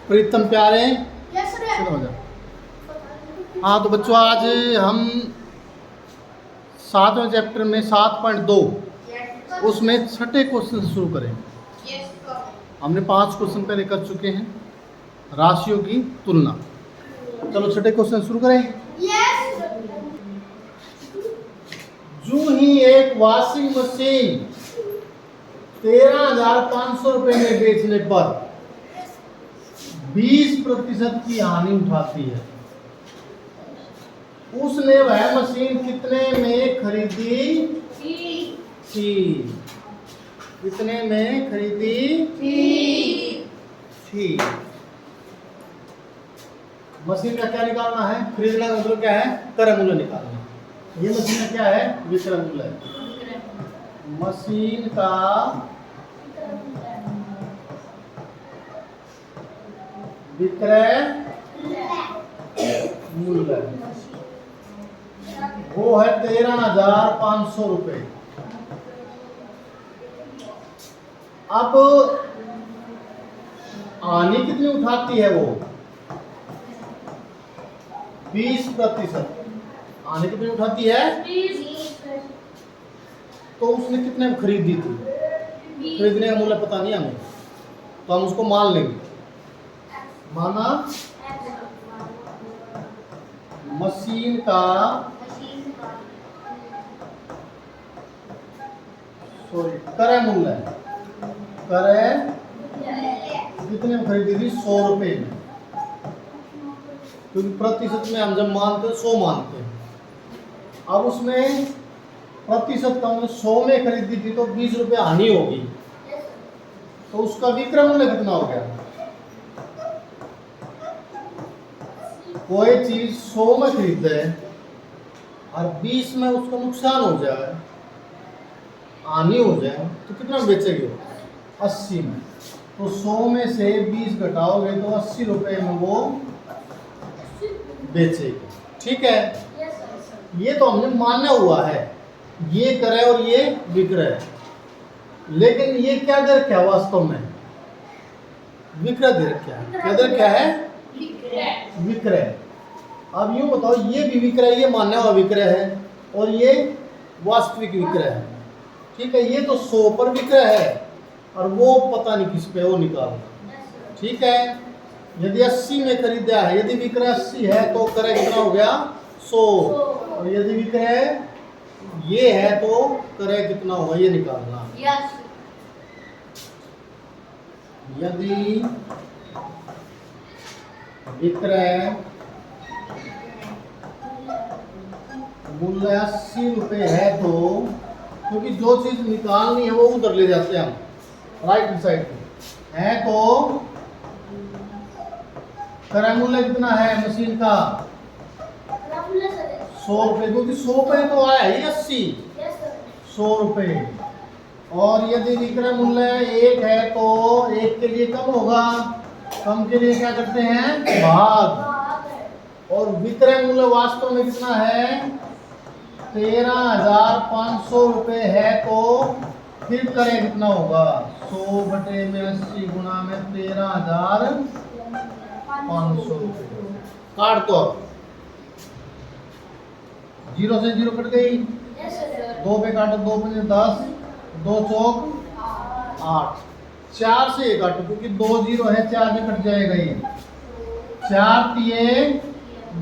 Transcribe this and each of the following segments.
प्रीतम प्यारे yes sir. चलो हो जाओ। हाँ तो बच्चों आज हम 7वें चैप्टर में 7.2 उसमें छठे क्वेश्चन से शुरू करें। हमने 5 क्वेश्चन पहले कर चुके हैं राशियों की तुलना। चलो छठे क्वेश्चन शुरू करें। यस। जो ही एक वॉशिंग मशीन 13,500 रुपए में बेचने पर 20% की हानि उठाती है, उसने वह मशीन कितने में खरीदी थी? कितने में खरीदी थी? मशीन का क्या निकालना है? खरीदने का मतलब क्या है? क्रय मूल्य निकालना। ये मशीन का क्या है? विक्रय मूल्य है। मशीन का विक्रय मूल्य वो है 13,500 रुपए। अब हानि कितनी उठाती है वो? 20%। हानि कितनी उठाती है? तो उसने कितने में खरीदी थी? खरीदने का मूल्य पता नहीं हमें, तो हम उसको मान लेंगे। माना मशीन का क्रय मूल्य, क्रय कितने में खरीदी थी? 100 रुपए में, क्योंकि प्रतिशत में हम जब मानते हैं 100 मानते हैं। अब उसमें प्रतिशत का मतलब 100 में खरीदी थी तो 20 रुपए हानि होगी, तो उसका विक्रय मूल्य कितना हो गया? कोई चीज 100 में खरीदे और 20 में उसका नुकसान हो जाए, हानि हो जाए, तो कितना में बेचेगी? 80 में। तो 100 में से 20 घटाओगे तो 80 रुपए में वो बेचेगी। ठीक है, ये तो हमने माना हुआ है, ये क्रय और ये विक्रय। लेकिन ये क्या दे रखा है? वास्तव में विक्रय दे रखा है। क्या दे रखा है? विक्रय। अब यूं बताओ, ये भी विक्रय, ये मान्य हुआ विक्रय है और ये वास्तविक विक्रय है। ठीक है, ये तो 100 पर विक्रय है और वो पता नहीं किस पे, वो निकालो। ठीक है, यदि 80 में खरीदा है, यदि विक्रय 80 है तो क्रय कितना हो गया? 100। और यदि विक्रय ये है तो क्रय कितना होगा? ये निकालना। यदि विक्रय मूल्य 80 रुपए है तो, क्योंकि जो चीज निकालनी है वो उधर ले जाते हैं हम, राइट साइड पे है, तो क्रय मूल्य कितना है मशीन का? 100 रुपए, क्योंकि 100 पे तो आया ही 80, 100 रुपए। और यदि विक्रय मूल्य 1 है तो 1 के लिए कम होगा, कम के लिए क्या करते हैं? भाग। और विक्रय मूल्य वास्तव में कितना है? 13,500 रुपए है, तो फिर करें कितना होगा? 100 बटे में 80 गुना में 13,500 रुपए। काट दो, 0 से 0 कट गई, 2 पे काटो, 2 पे 10, 2 चौक 8, 4 से ये काटो क्योंकि 2 0 है, 4 में कट जाएगा ये। 4 तिये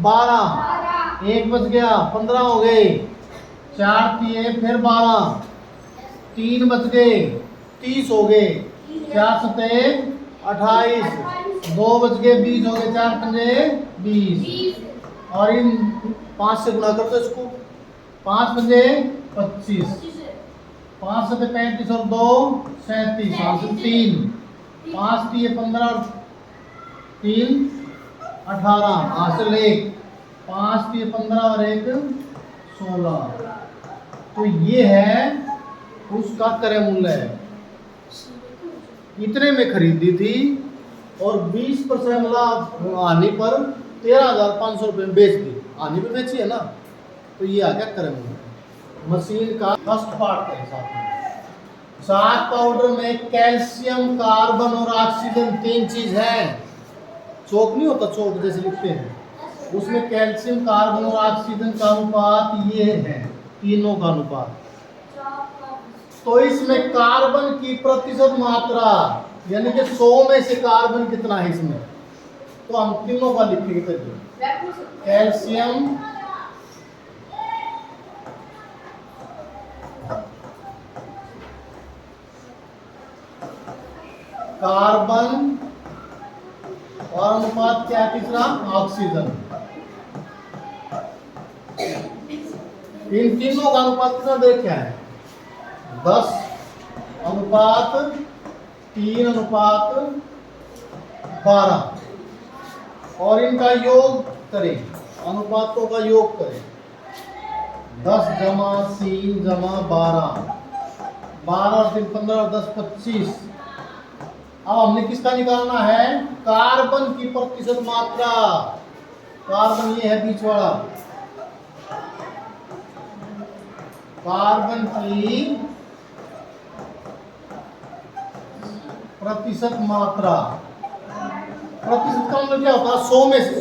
12, 1 बच गया, 15 हो गए। 4 तिये फिर 12, 3 बच गए, 30 हो गए। 4 सते 28, 2 बच गए, 20 हो गए। 4 पंजे 20, और इन 5 से गुणा कर दो इसको। 5 पंजे 25, 5 सते 35 और 2 37, 3, 5 तिये 15 और 3 18, हासिल 1, 5 तिये 15 और 1 16। तो ये है उसका क्रय मूल्य है। इतने में खरीदी थी और 20% हानि पर 13,500 रुपए में बेच दी। हानि पे बेची है ना, तो ये आ गया क्रय मूल्य। मशीन का फर्स्ट पार्ट है साथ में। चाक पाउडर में कैल्शियम, कार्बन और ऑक्सीजन 3 चीज है। चौक नहीं होता, चौक जैसे लिखते हैं, उसमें कैल्शियम, कार्बन और ऑक्सीजन का अनुपात ये है, तीनों का अनुपात। तो इसमें कार्बन की प्रतिशत मात्रा यानी कि 100 में से कार्बन कितना है इसमें, तो हम तीनों का लिखेंगे। कैल्शियम, कार्बन और अनुपात क्या है तीसरा, ऑक्सीजन। इन तीनों का अनुपात कितना देख क्या है, 10 अनुपात 3 अनुपात 12 और इनका योग करें, अनुपातों का योग करें, 10 जमा 3 जमा 12, 12 और 3 15 और 10 25। अब हमने किसका निकालना है, कार्बन की प्रतिशत मात्रा। कार्बन ये है बीच वाला, कार्बन की प्रतिशत मात्रा। प्रतिशत का मतलब क्या होता है, 100 में से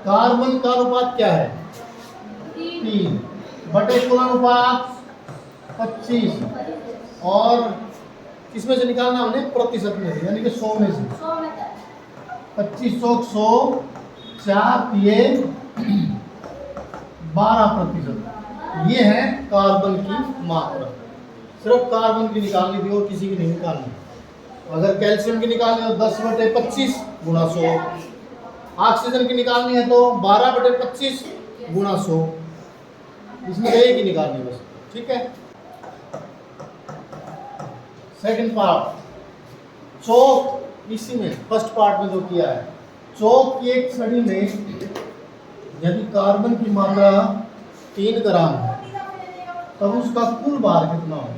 कार्बन का अनुपात क्या है, 3 बटे कुल अनुपात 25 और किसमें से निकालना हमने, प्रतिशत में से, यानी कि 100 में से। 25 100 100 4 ये 12%। ये है कार्बन की मात्रा। सिर्फ कार्बन की निकालनी थी और किसी की नहीं निकालनी। अगर कैल्शियम की निकालनी है तो 10 बटे 25 गुणा 100, ऑक्सीजन की निकालनी है तो 12 बटे 25 गुणा 100। इसमें एक ही निकालनी बस, ठीक है। सेकंड पार्ट, चौक, इसी में फर्स्ट पार्ट में जो किया है, चौक की एक छड़ी में यदि कार्बन की मात्रा 3 ग्राम है तब उसका कुल भार कितना होगा।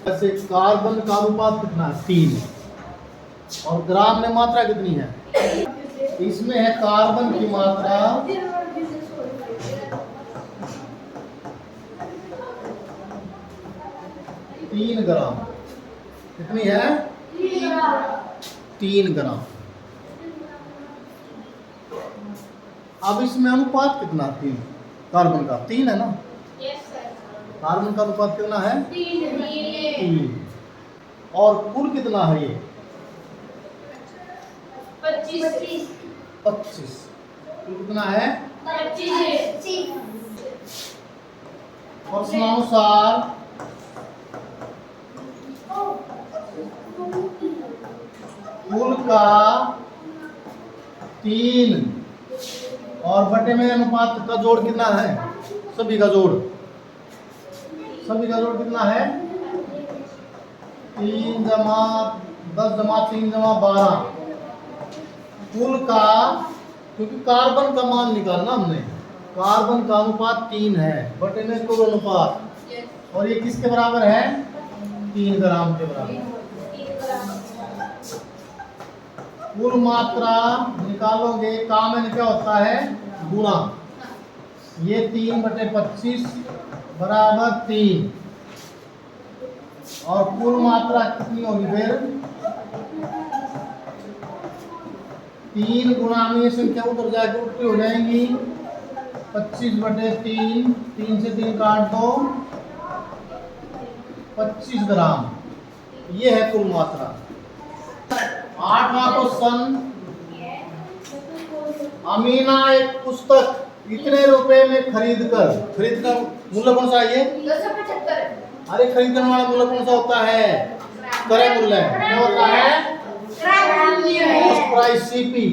जैसे कार्बन का अनुपात कितना है, 3 और ग्राम में मात्रा कितनी है, इसमें है कार्बन की मात्रा 3 ग्राम। कितनी है, 3 ग्राम। अब इसमें अनुपात कितना, 3, कार्बन का 3 है ना, कार्बन का अनुपात कितना है, 3 और कुल कितना है ये, 25। कुल कितना है, 25। प्रश्नानुसार कुल का 3 और बटे में अनुपात का जोड़ कितना है, सभी का जोड़ कितना है, 3 जमा 10 जमा 3 जमा 12। कुल का, क्योंकि कार्बन का मान निकालना हमने, कार्बन का अनुपात 3 है, बटे में कुल अनुपात, और ये किसके बराबर है, 3 ग्राम के बराबर। कुल मात्रा निकालोगे, काम में क्या होता है, गुणा, ये 3 बटे 25 बराबर 3 और कुल मात्रा कितनी होगी फिर, 3 गुणा में ये संख्या उधर जाके उल्टी हो जाएंगी, 25 बटे 3, 3 से 3 काट दो, 25 ग्राम। ये है कुल मात्रा। 8वां क्वेश्चन, अमीना एक पुस्तक इतने रुपए में खरीद का मूल्य कौन सा है ये, 275। अरे खरीदने वाला मूल्य कौन सा होता है, क्रय मूल्य क्या होता है, कॉस्ट प्राइस सीपी।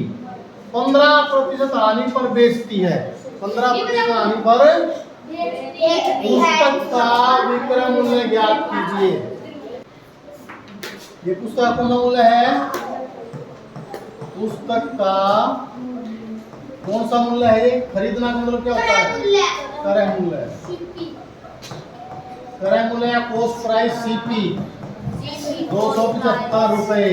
15% हानि पर बेचती है, 15% हानि पर पुस्तक का विक्रय मूल्य ज्ञात कीजिए। ये पुस्तक का कौन सा मूल्य है, पुस्तक का कौन सा मूल्य है, खरीदना का मतलब क्या होता है, क्रय मूल्य। क्रय मूल्य या कॉस्ट प्राइस सीपी 275 रुपए,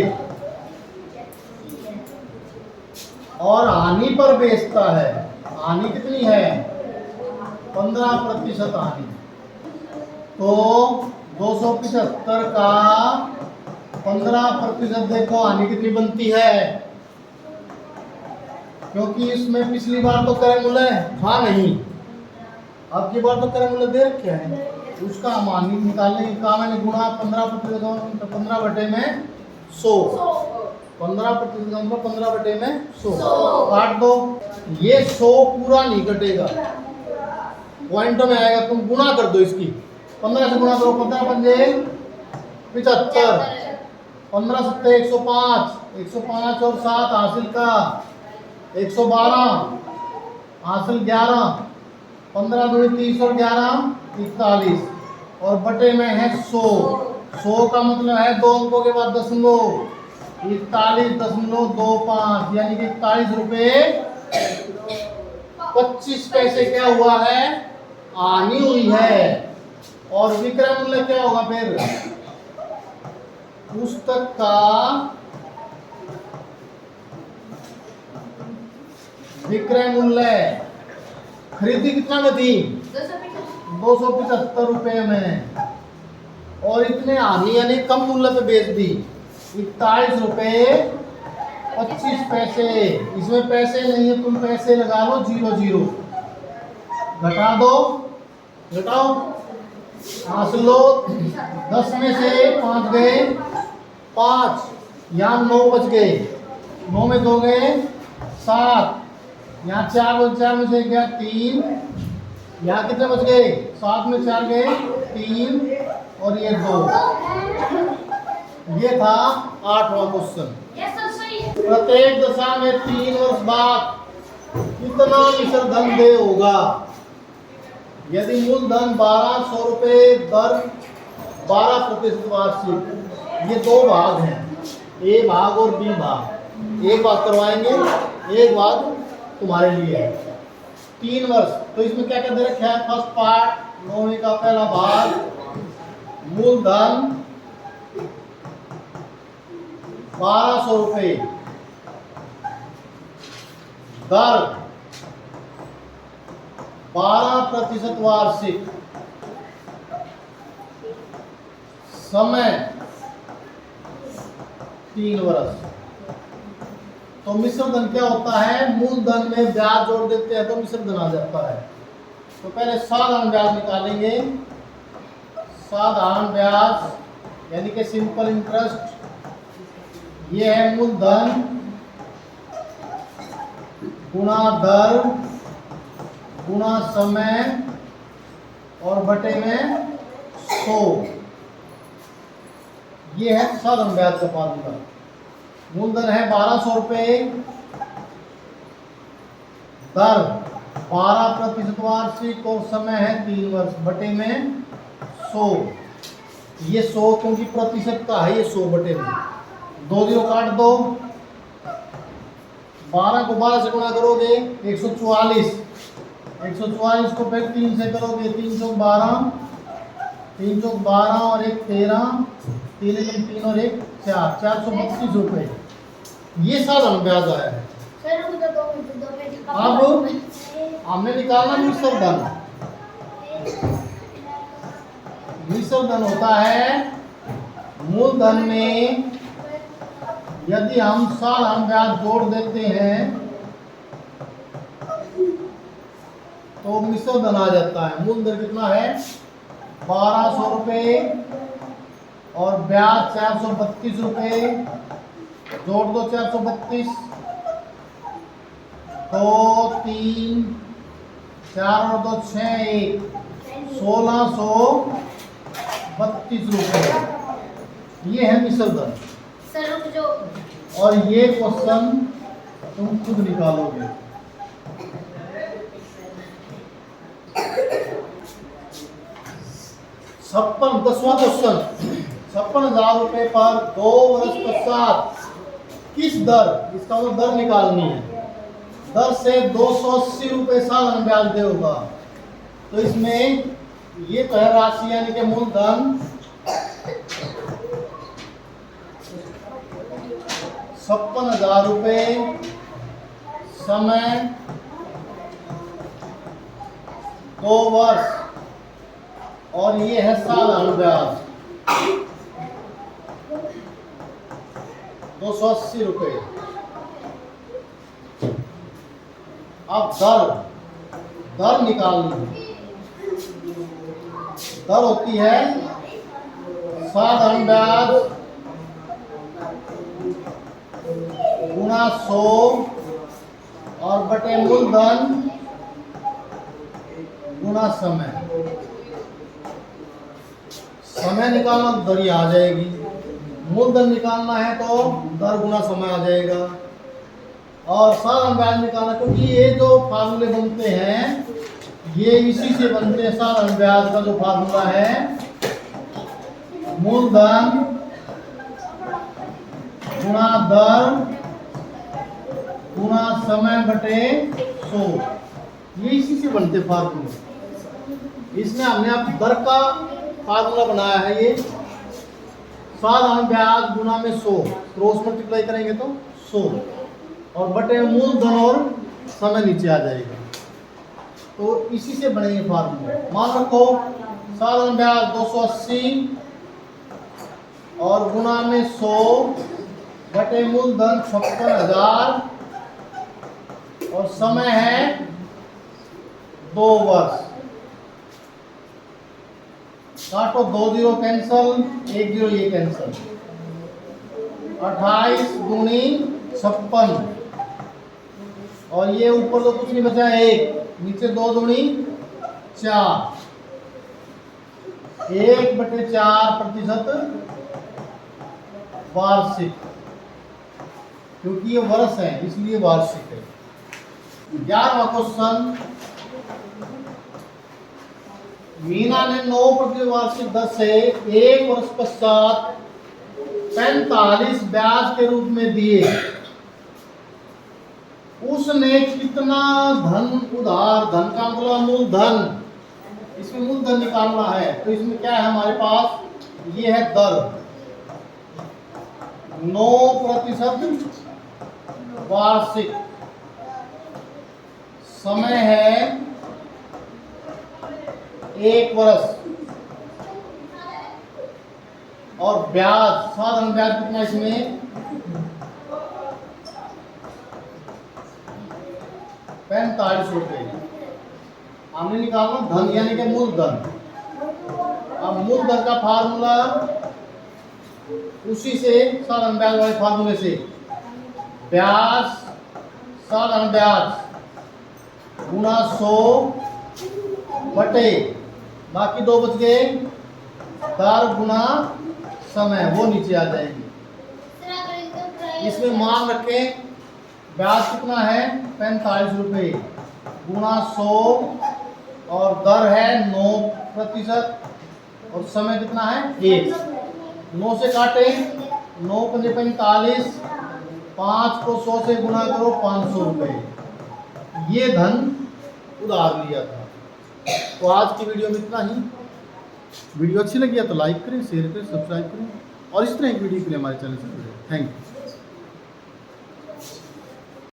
और हानि पर बेचता है, हानि कितनी है, 15% हानि। तो 275 का 15% देखो हानि कितनी बनती है, क्योंकि इसमें पिछली बार तो क्रय मूल्य था नहीं, अब की बार तो क्रय मूल्य दे रखा है। उसका मान निकालने का मैंने गुणा 15% 15 बटे में 100, 15% 15 बटे में 100 काट दो। ये 100 पूरा नहीं कटेगा, पॉइंटों में आएगा, तुम गुणा कर दो इसकी, 15 से गुणा करो, 15 पंजे 75, 15 सत्ते 105, 105 और 7 हासिल का 112, हासिल 11, 15 दूनी 30 और 11 41, और बटे में है 100। 100 का मतलब है 2 अंकों के बाद दशमलव, 41.25, यानी कि 41 रुपए 25 पैसे क्या हुआ है, आनी हुई है। और विक्रय मूल्य क्या होगा फिर, पुस्तक का विक्रय मूल्य खरीदी कितना में थी, 275 रुपए में, और इतने आनी यानी कम मूल्य पे बेच दी 41 रुपए 25 पैसे। इसमें पैसे नहीं है, तुम पैसे लगा लो 00, घटा दो, घटाओ, हासिल लो, 10 में से 5 गए 5, यहाँ 9 बच गए, 9 में 2 गए 7, यहाँ 4 में से गया 3, यहाँ कितने बच गए, 7 में 4 गए 3, और ये 2। ये था 8वां क्वेश्चन। प्रत्येक दशा में 3 वर्ष बाद कितना मिश्र धन देय होगा। यदि मूलधन 1200 रुपए दर 12% वार्षिक, ये 2 भाग हैं, ए भाग और बी भाग, एक भाग करवाएंगे, एक भाग तुम्हारे लिए है। 3 वर्ष, तो इसमें क्या क्या दे रखा है, फर्स्ट पार्ट, 9वीं का पहला भाग, मूलधन 1200 रुपए, दर 12% वार्षिक, समय 3 वर्ष। तो मिश्र धन क्या होता है, मूलधन में ब्याज जोड़ देते हैं तो मिश्र धन आ जाता है। तो पहले साधारण ब्याज निकालेंगे, साधारण ब्याज यानी कि सिंपल इंटरेस्ट, ये है मूलधन गुणा दर गुणा समय और बटे में 100, ये है साधारण ब्याज का फार्मूला। मूलधन है 1200 रुपए, दर 12% वार्षिक और समय है 3 वर्ष, बटे में 100। ये 100 क्योंकि प्रतिशत का है, ये 100 बटे में 2 0 काट दो, 12 को 12 से गुणा करोगे 144, 144 को फिर 3 से करोगे 3 चौक 12, 3 चौक 12 और 1 13, 3 1 3 और 1 4, 432 रुपए। ये साधारण ब्याज आया है। अब हमने निकालना मिश्र धन। मिश्र धन होता है मूलधन में यदि हम साधारण ब्याज जोड़ देते हैं तो मिश्र धन आ जाता है। मूलधन कितना है, 1200 रुपए और ब्याज 432 रुपए, जोड़ दो 432, 2 3 4 और 2 6 1, 1632 रुपए। ये है मिश्र धन। और ये क्वेश्चन तुम खुद निकालोगे। छप्पन 10वां क्वेश्चन, 56,000 रुपए पर 2 वर्ष पश्चात किस दर, इसका मतलब दर निकालनी है, दर से 280 रुपए साधारण ब्याज दे होगा। तो इसमें ये तो है राशि यानी कि मूलधन 56,000 रुपए, समय 2 वर्ष, और ये है साधारण ब्याज 280 रुपए। अब दर निकालनी है। दर होती है साधारण ब्याज गुणा 100 और बटे मूलधन गुणा समय। समय निकालना तो दर ही आ जाएगी, मूलधन निकालना है तो दर गुणा समय आ जाएगा, और साधारण ब्याज निकालना, क्योंकि ये जो फार्मूले बनते हैं ये इसी से बनते हैं। साधारण ब्याज का जो फार्मूला है मूलधन गुणा दर गुणा समय बटे 100, ये इसी से बनते फार्मूले। इसमें हमने अब दर का फार्मूला बनाया है। ये साधारण ब्याज गुणा में 100, क्रॉस मल्टीप्लाई करेंगे तो 100 और बटे मूलधन और समय नीचे आ जाएगा। तो इसी से बनेंगे फार्मूले। मान रखो साधारण ब्याज 280 और गुणा में 100 बटे मूलधन 56,000 और समय है 2 वर्ष। काटो, 2 0 कैंसल, 1 0 ये कैंसल, 28 दूनी 56 और ये ऊपर तो कुछ नहीं बचा, 1 नीचे 2 दूनी 4, 1/4% वार्षिक, क्योंकि ये वर्ष है इसलिए वार्षिक है। 11वां क्वेश्चन, मीना ने 9% वार्षिक दर से 1 वर्ष पश्चात 45 ब्याज के रूप में दिए, उसने कितना धन उधार, धन का मतलब मूलधन, इसमें मूलधन निकालना है। तो इसमें क्या है हमारे पास, ये है दर 9% वार्षिक, समय है 1 वर्ष और ब्याज, साधारण ब्याज कितना इसमें 45 रुपए। हमने निकालना धन यानी कि मूलधन। अब मूलधन का फार्मूला उसी से साधारण ब्याज वाले फार्मूले से, ब्याज साधारण ब्याज गुणा 100 बटे, बाकी 2 बच गए, दर गुणा समय, वो नीचे आ जाएगी। इसमें मान रखें ब्याज कितना है 45 रुपये गुणा 100 और दर है 9% और समय कितना है 1। 9 से काटे, 9 × 45, 5 को 100 से गुणा करो 500 रुपये, ये धन उधार लिया था। तो आज की वीडियो में इतना ही। वीडियो अच्छी लगी है तो लाइक करें, शेयर करें, सब्सक्राइब करें और इस तरह की वीडियो के लिए हमारे चैनल से जुड़ें। Thank you.